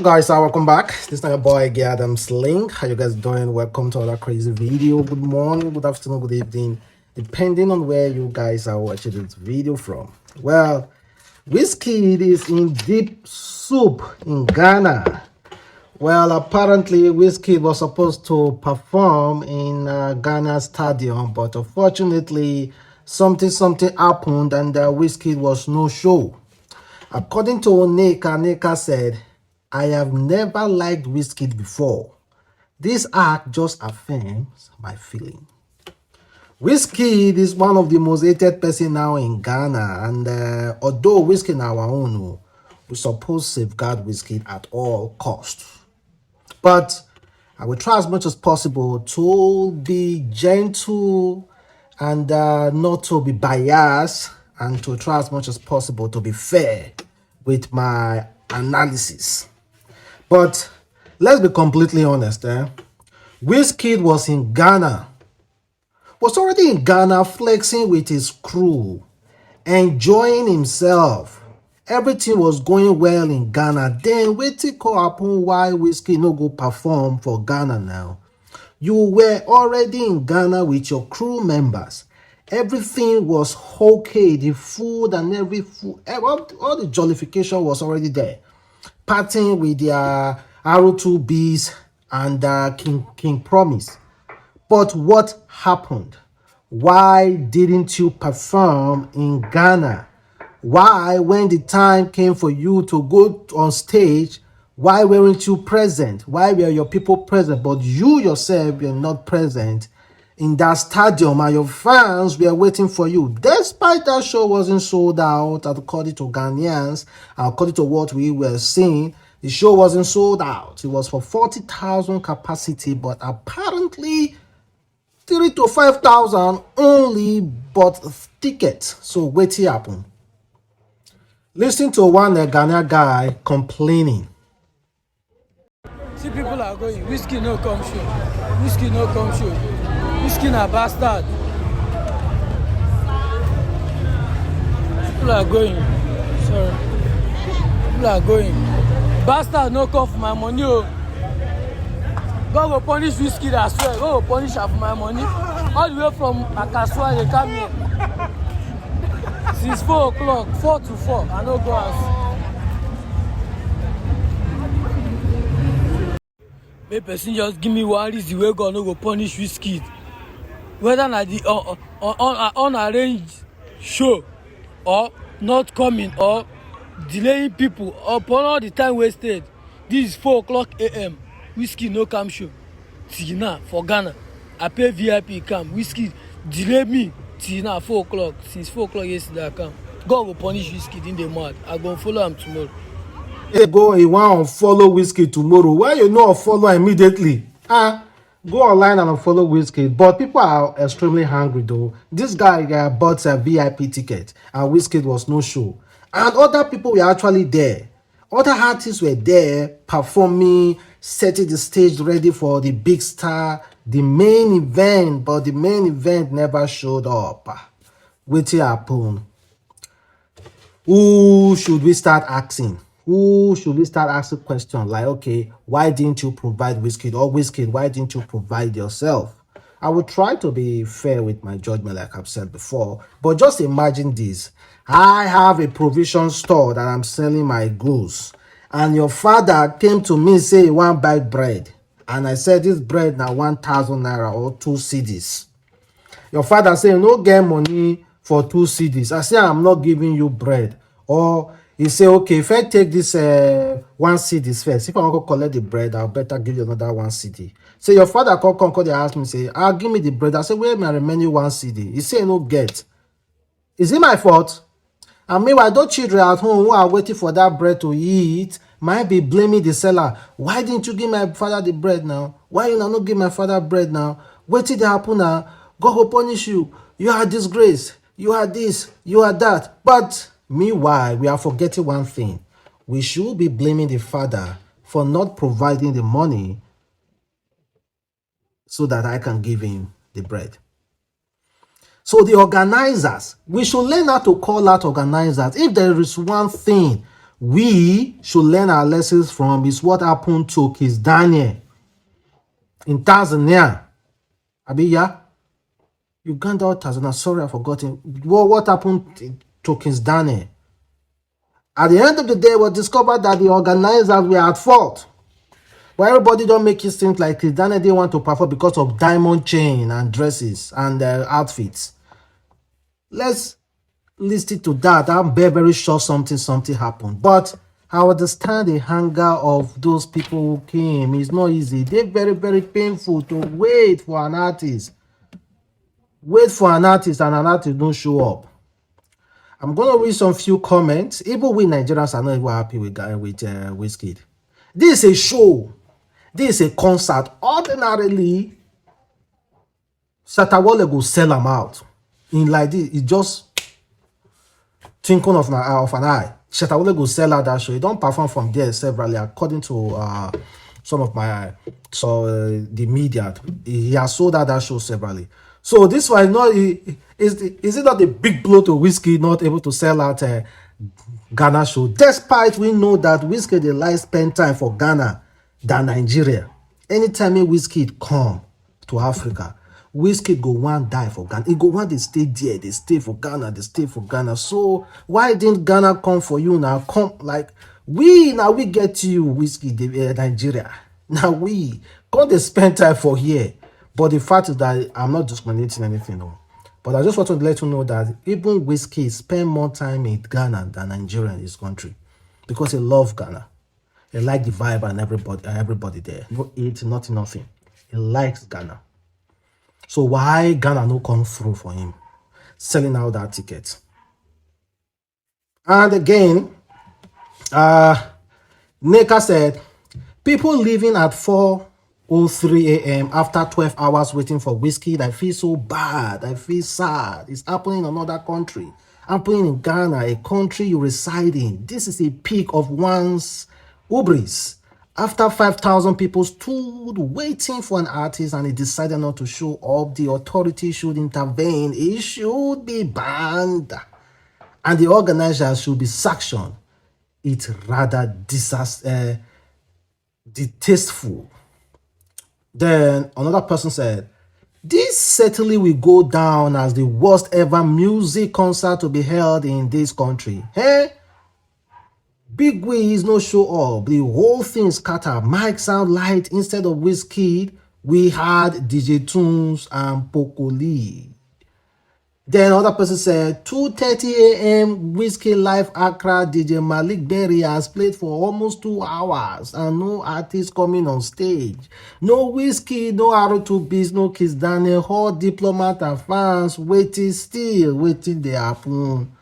Guys, welcome back. This is your boy Adamslink. How you guys doing? Welcome to another crazy video. Good morning, good afternoon, good evening, depending on where you guys are watching this video from. Well, Wizkid is in deep soup in Ghana. Well, apparently Wizkid was supposed to perform in Ghana stadium, but unfortunately something happened and Wizkid was no show. According to Neka said, I have never liked Wizkid before. This act just affirms my feeling. Wizkid is one of the most hated person now in Ghana, and although Wizkid our own, we suppose safeguard Wizkid at all costs. But I will try as much as possible to be gentle and not to be biased, and to try as much as possible to be fair with my analysis. But let's be completely honest. Wizkid was already in Ghana flexing with his crew, enjoying himself. Everything was going well in Ghana. Then wetin come happen why Wizkid no go perform for Ghana now? You were already in Ghana with your crew members. Everything was okay. The food and all the jollification was already there. Partying with their R2Bs and King Promise. But what happened? Why didn't you perform in Ghana? Why, when the time came for you to go on stage, why weren't you present? Why were your people present, but you yourself were not present in that stadium and your fans were waiting for you? Despite that show wasn't sold out, according to Ghanaians, according to what we were seeing, the show wasn't sold out. It was for 40,000 capacity, but apparently 3,000 to 5,000 only bought tickets. So what happened? Listen to one Ghana guy complaining. See, people are going, Wizkid no come show. Wizkid no come show. Wizkid a bastard. People are going. Sorry. People are going. Bastard no come for my money. Oh. God will punish Wizkid, I swear. God will punish her for my money. All the way from Akasua, they come here. Since 4 o'clock, 4 to 4, I no go out. May person just give me one reason where God no go punish Wizkid. Whether na the unarranged show or not coming or delaying people or upon all the time wasted. This is 4 o'clock a.m. Wizkid no come show. Till now for Ghana. I pay VIP come. Wizkid delay me till now 4 o'clock. Since 4 o'clock yesterday I come. God will punish Wizkid in the mud. I go follow him tomorrow. Hey, you want to follow Wizkid tomorrow? Why you not follow immediately? Go online and follow Wizkid. But people are extremely hungry though. This guy bought a VIP ticket and Wizkid was no show. And other people were actually there. Other artists were there performing, setting the stage ready for the big star, the main event, but the main event never showed up. What happened? Who should we start asking? Who should we start asking questions like, okay, why didn't you provide Wizkid? Or Wizkid, why didn't you provide yourself? I will try to be fair with my judgment like I've said before, but just imagine this. I have a provision store that I'm selling my goods, and your father came to me say he want buy bread, and I said this bread now 1,000 naira or 2 cedis. Your father say no get money for 2 cedis. I say I'm not giving you bread. Or he say, okay, if I take this 1 cedis first, if I want to collect the bread, I'll better give you another 1 cedi. So your father come they ask me, say, give me the bread. I say, where my remaining 1 cedi? He say no get. Is it my fault? And meanwhile, those children at home who are waiting for that bread to eat might be blaming the seller. Why didn't you give my father the bread now? Why you not give my father bread now? What did happen now? God will punish you. You are disgraced. You are this. You are that. But meanwhile, we are forgetting one thing. We should be blaming the father for not providing the money so that I can give him the bread. So the organizers, we should learn how to call out organizers. If there is one thing we should learn our lessons from is what happened to Kizz Daniel in Tanzania. Abiya, Uganda or Tanzania, sorry, I forgot him. What happened to Kizz Daniel? At the end of the day, it was discovered that the organizers were at fault. But everybody don't make it seem like Kizz Daniel didn't want to perform because of diamond chain and dresses and outfits. Let's listen to that. I'm very, very sure something happened. But I understand the hunger of those people who came. It's not easy. They're very, very painful to wait for an artist. Wait for an artist and an artist don't show up. I'm going to read some few comments. Even we Nigerians are not even happy with Wizkid. This is a show. This is a concert. Ordinarily, Shatta wale go sell them out. In like this, it just twinkle of an eye. Shatta wale go sell out that show. He don't perform from there severally, according to some of my the media. He has sold out that show severally. So this one is it not a big blow to Wizkid not able to sell out Ghana show? Despite we know that Wizkid dey like spend time for Ghana than Nigeria. Anytime Wizkid come to Africa, Wizkid go want die for Ghana. He go want to stay there. They stay for Ghana. They stay for Ghana. So why didn't Ghana come for you now? Come like we get you, Wizkid, Nigeria. Now we come to spend time for here. But the fact is that I'm not discriminating anything, no. But I just want to let you know that even Wizkid spend more time in Ghana than Nigeria in this country because he loves Ghana. He like the vibe and everybody there. No hate, nothing. He likes Ghana. So why Ghana no come through for him selling out that ticket? And again, Neka said, people leaving at 4:03 a.m. after 12 hours waiting for Wizkid. I feel so bad. I feel sad. It's happening in another country. Happening in Ghana, a country you reside in. This is a peak of one's hubris. After 5,000 people stood waiting for an artist and he decided not to show up, the authority should intervene. It should be banned. And the organizers should be sanctioned. It's rather distasteful. Then another person said, this certainly will go down as the worst ever music concert to be held in this country. Hey? Big Wiz no show up. The whole thing scattered. Mic sound light. Instead of Wizkid, we had DJ Tunes and Pokoli. Then another person said, 2:30 a.m. Wizkid live Accra. DJ Malik Berry has played for almost 2 hours and no artist coming on stage. No Wizkid, no R2Bs, no Kizz Daniel. All diplomat and fans waiting they happen.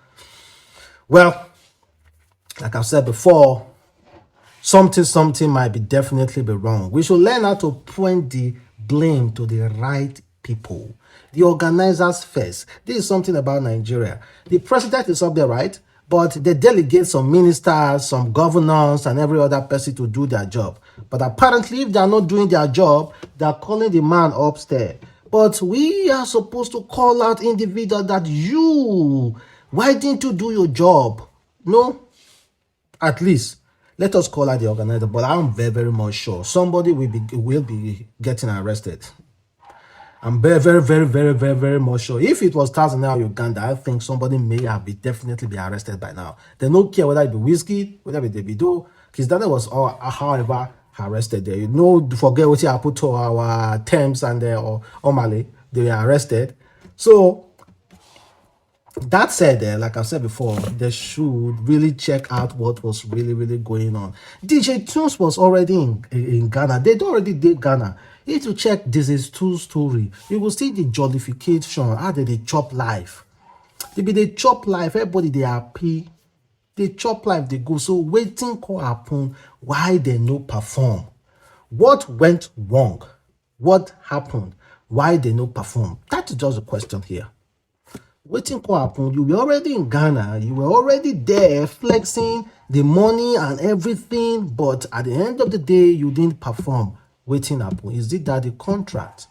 Well, like I've said before, something might be definitely be wrong. We should learn how to point the blame to the right people. The organizers first. This is something about Nigeria. The president is up there, right? But they delegate some ministers, some governors, and every other person to do their job. But apparently, if they are not doing their job, they are calling the man upstairs. But we are supposed to call out individuals that why didn't you do your job? No? At least, let us call out the organizer. But I'm very, very much sure somebody will be getting arrested. I'm very much sure. If it was Tanzania or Uganda, I think somebody may have definitely be arrested by now. They don't care whether it be Wizkid, whether it be Davido. Kizz Daniel was, however, arrested there. Forget what I put to our Thames and Omale. They were arrested. So, that said, like I said before, they should really check out what was really going on. DJ Tunes was already in Ghana. They already did Ghana. If you check this true story, you will see the jollification, how they chop life. They chop life, everybody they happy. They chop life, they go. So waiting to happen, why they no perform? What went wrong? What happened? Why they no perform? That is just a question here. Waiting to happen, you were already in Ghana, you were already there flexing the money and everything, but at the end of the day, you didn't perform. Waiting happen. Is it that the contract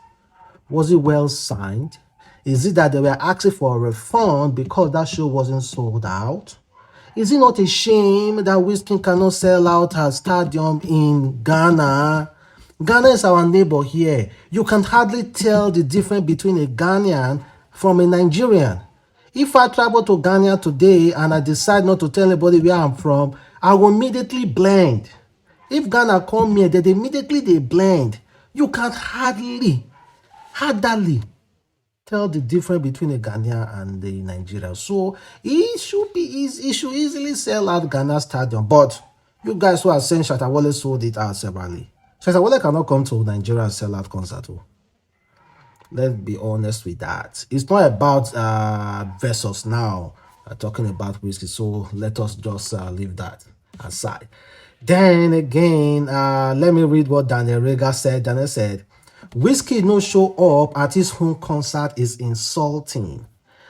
was it well signed? Is it that they were asking for a refund because that show wasn't sold out? Is it not a shame that Wizkid cannot sell out her stadium in Ghana? Ghana is our neighbor here. You can hardly tell the difference between a Ghanaian from a Nigerian. If I travel to Ghana today and I decide not to tell anybody where I'm from, I will immediately blend. If Ghana come here, then immediately they blend. You can hardly tell the difference between a Ghanaian and the Nigerian. So it should easily sell out Ghana stadium. But you guys who are saying Shatta wale sold it out separately. Shatta wale cannot come to Nigeria and sell out concert. Let's be honest with that. It's not about versus now. Talking about Wizkid. So let us just leave that aside. Then again, let me read what Daniel Rega said. Daniel said, Wizkid no show up at his home concert is insulting.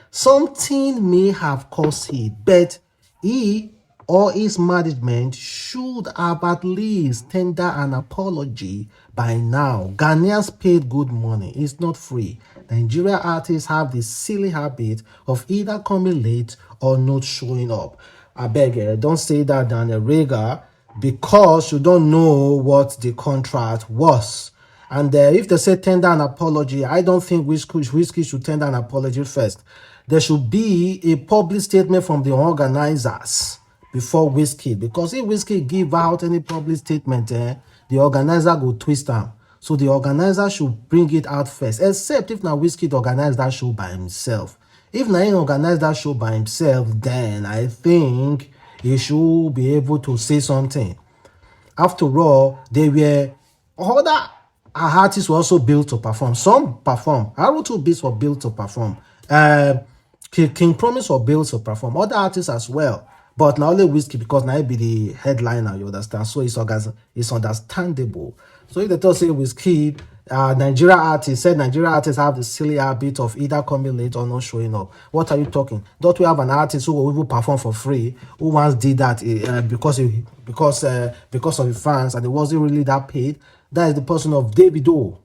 Something may have caused it, but he or his management should have at least tender an apology by now. Ghanaians paid good money. It's not free. Nigeria artists have the silly habit of either coming late or not showing up. I beg, don't say that, Daniel Rega, because you don't know what the contract was. And if they say tender an apology, I don't think Wizkid should tender an apology first. There should be a public statement from the organizers before Wizkid. Because if Wizkid give out any public statement, the organizer go twist them. So the organizer should bring it out first. Except if now Wizkid organize that show by himself. If now he organize that show by himself, then I think he should be able to say something. After all, they were other artists were also built to perform. Some perform. R2 Beats were built to perform. King Promise were built to perform. Other artists as well. But now only Wizkid, because now he be the headliner, you understand? So it's understandable. So if they tell say Wizkid, Nigeria artists have the silly habit of either coming late or not showing up. What are you talking? Don't we have an artist who will even perform for free, who once did that because of the fans, and it wasn't really that paid? That is the person of Davido.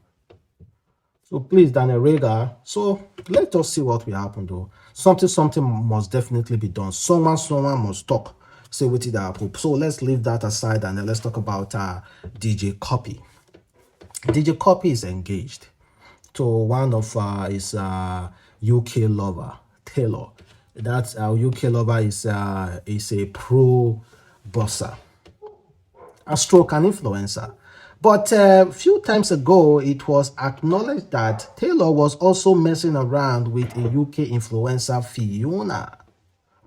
So please, Daniel Rega. So let us see what will happen though. Something must definitely be done. Someone must talk. Say what it happen. So let's leave that aside and then let's talk about DJ Cuppy. DJ Cuppy is engaged to one of his UK lover, Taylor. That UK lover is a pro bosser, a stroke and influencer. But a few times ago, it was acknowledged that Taylor was also messing around with a UK influencer, Fiona.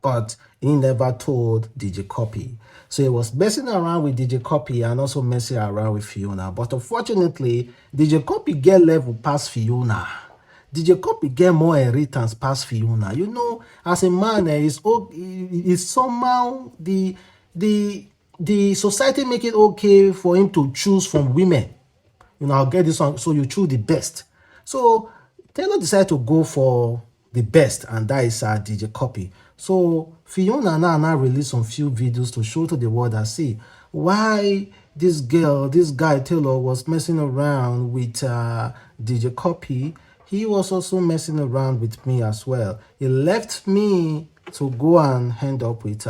But he never told DJ Cuppy. So he was messing around with DJ Cuppy and also messing around with Fiona. But unfortunately, DJ Cuppy get level past Fiona. DJ Cuppy get more inheritance past Fiona. You know, as a man, it's somehow the society make it okay for him to choose from women. You know, I'll get this one. So you choose the best. So Taylor decided to go for the best, and that is DJ Cuppy. So Fiona now released some few videos to show to the world that see why this guy Taylor was messing around with DJ Cuppy. He was also messing around with me as well. He left me to go and end up with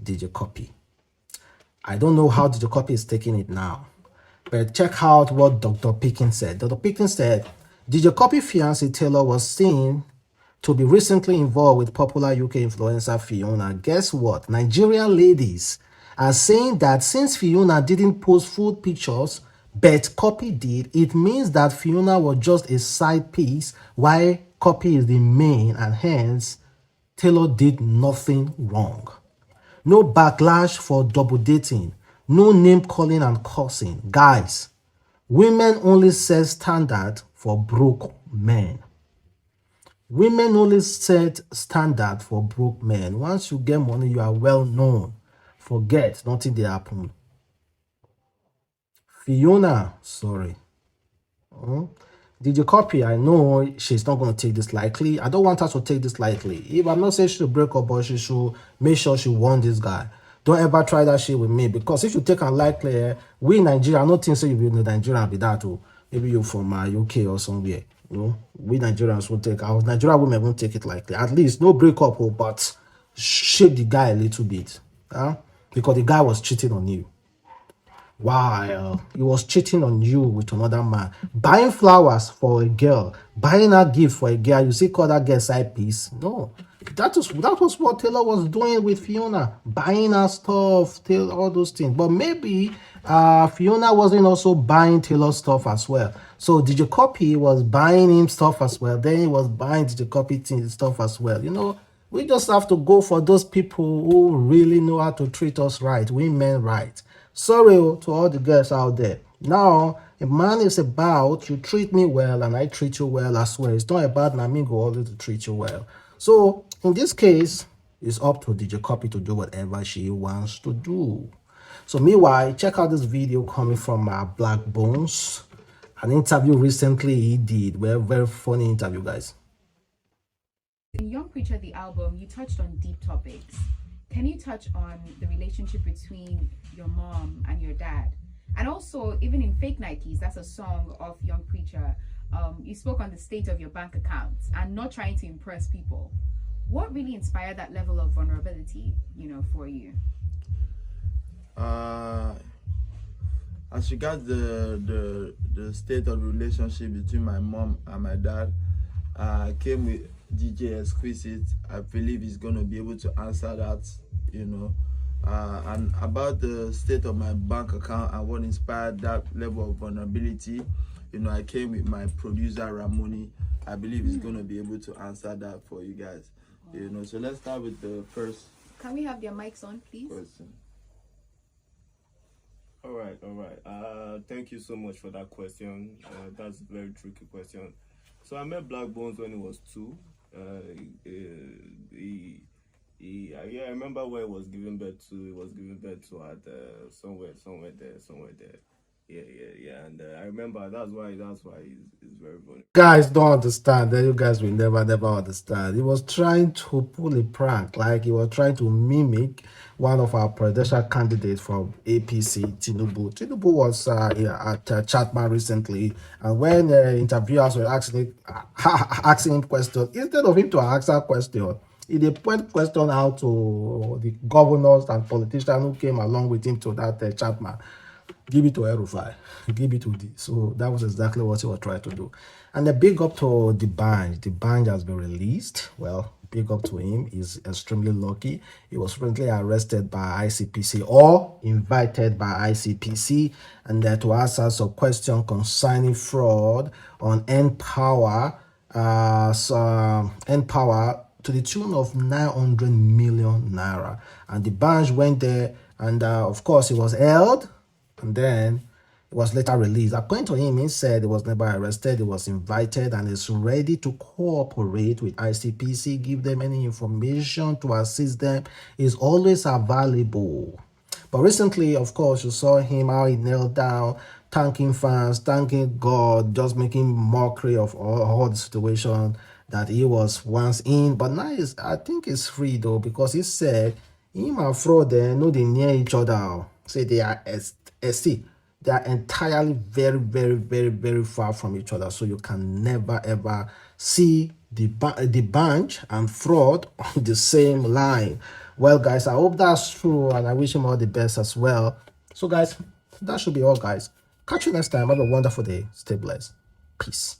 DJ Cuppy. I don't know how DJ Cuppy is taking it now. But check out what Dr. Pickens said. Dr. Pickens said, DJ Cuppy fiancé Taylor was seen to be recently involved with popular UK influencer Fiona. Guess what? Nigerian ladies are saying that since Fiona didn't post food pictures, but Cuppy did, it means that Fiona was just a side piece while Cuppy is the main, and hence Taylor did nothing wrong. No backlash for double dating. No name calling and cursing. Guys, women only set standard for broke men. Women only set standard for broke men. Once you get money, you are well known. Forget, nothing they happen. Fiona, sorry. DJ Cuppy, I know she's not going to take this lightly. I don't want her to take this lightly. If I'm not saying she should break up, but she should make sure she won this guy. Don't ever try that shit with me, because if you take her lightly, we in Nigeria, I don't think so you will in Nigeria be that too. Maybe you're from UK or somewhere. You know, we Nigerians will take, our Nigerian women won't take it lightly. At least no break up, but shape the guy a little bit, because the guy was cheating on you. While he was cheating on you with another man, buying flowers for a girl, buying a gift for a girl, you see, call that girl side piece. No, that was what Taylor was doing with Fiona, buying her stuff, Taylor, all those things. But maybe Fiona wasn't also buying Taylor stuff as well. So DJ Cuppy was buying him stuff as well. Then he was buying DJ Cuppy stuff as well. We just have to go for those people who really know how to treat us right, women right. Sorry to all the girls out there. Now, a man is about you treat me well and I treat you well as well. It's not about Namingo always to treat you well. So, in this case, it's up to DJ Cuppy to do whatever she wants to do. So, meanwhile, check out this video coming from Blaqbonez. An interview recently he did. Very funny interview, guys. In Young Preacher, the album, you touched on deep topics. Can you touch on the relationship between your mom and your dad? And also, even in Fake Nikes, that's a song of Young Preacher. You spoke on the state of your bank account and not trying to impress people. What really inspired that level of vulnerability, for you? As regards the state of the relationship between my mom and my dad, I came with DJ Exquisite. I believe he's going to be able to answer that, and about the state of my bank account and what inspired that level of vulnerability, I came with my producer Ramoni. I believe he's going to be able to answer that for you guys. So let's start with the first. Can we have their mics on, please? Question. All right. Thank you so much for that question. That's a very tricky question. So I met Blaqbonez when he was 2. I remember where he was giving birth to. He was giving birth to at somewhere there. Yeah. And I remember that's why he's very vulnerable. Guys don't understand. You guys will never understand. He was trying to pull a prank, like he was trying to mimic one of our presidential candidates from APC, Tinubu. Tinubu was at Chatman recently, and when interviewers were asking him questions, instead of him to ask that question, he point question out to the governors and politicians who came along with him to that Chatman. Give it to Erufai, give it to this. So that was exactly what he was trying to do. And a big up to the band. The band has been released. Well, big up to him. He's extremely lucky. He was recently arrested by ICPC or invited by ICPC, and to answer some question concerning fraud on N-Power, N-Power to the tune of 900 million naira. And the band went there, and of course, he was held. And then it was later released. According to him, he said he was never arrested. He was invited and is ready to cooperate with ICPC, give them any information to assist them. Is always available. But recently, of course, you saw him how he knelt down, thanking fans, thanking God, just making mockery of all the situation that he was once in. But now I think he's free though, because he said him and fraud no they near each other. Say they are they are entirely very far from each other, so you can never ever see the bunch and fraud on the same line. Well guys, I hope that's true, and I wish him all the best as well. So guys, that should be all, guys. Catch you next time. Have a wonderful day. Stay blessed. Peace.